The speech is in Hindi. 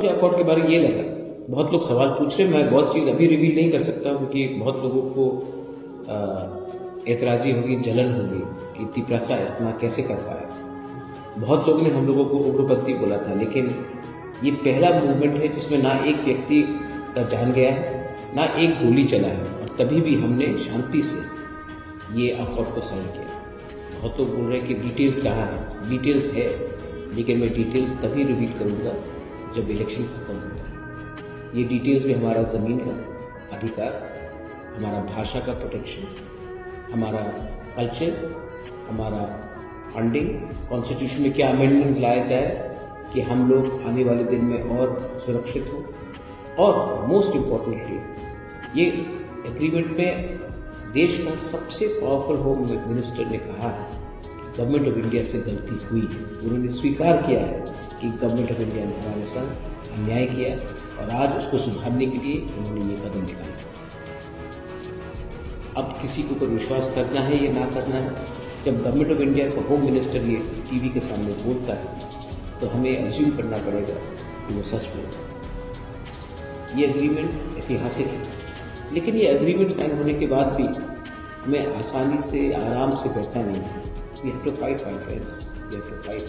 एयरपोर्ट के बारे में ये लगा, बहुत लोग सवाल पूछ रहे हैं, मैं बहुत चीज़ अभी रिवील नहीं कर सकता क्योंकि बहुत लोगों को एतराज़ी होगी, जलन होगी कि तिपरासा इतना कैसे कर पाया। बहुत लोगों ने हम लोगों को उग्रपंथी बोला था, लेकिन ये पहला मूवमेंट है जिसमें ना एक व्यक्ति का जान गया है, ना एक गोली चला है, और तभी भी हमने शांति से ये अकॉर्ड को साइन किया। बहुत लोग बोल रहे हैं कि डिटेल्स कहाँ है, डिटेल्स है, लेकिन मैं डिटेल्स तभी रिवील करूँगा जब इलेक्शन खत्म होता है। ये डिटेल्स में हमारा ज़मीन का अधिकार, हमारा भाषा का प्रोटेक्शन, हमारा कल्चर, हमारा फंडिंग, कॉन्स्टिट्यूशन में क्या अमेंडमेंट्स लाया जाए कि हम लोग आने वाले दिन में और सुरक्षित हों, और मोस्ट इम्पॉर्टेंटली ये एग्रीमेंट में देश का सबसे पावरफुल होम मिनिस्टर ने कहा है गवर्नमेंट ऑफ इंडिया से गलती हुई है। उन्होंने स्वीकार किया है कि गवर्नमेंट ऑफ इंडिया ने हमारे साथ अन्याय किया, और आज उसको सुधारने के लिए उन्होंने ये कदम निकाला। अब किसी के ऊपर विश्वास करना है या ना करना है, जब गवर्नमेंट ऑफ इंडिया का होम मिनिस्टर ये टीवी के सामने बोलता है तो हमें अज्यूम करना पड़ेगा कि वो सच बोलता है। ये एग्रीमेंट ऐतिहासिक है, लेकिन ये एग्रीमेंट साइन होने के बाद भी हमें आसानी से, आराम से बैठना नहीं है। We have to fight, my friends, we have to fight.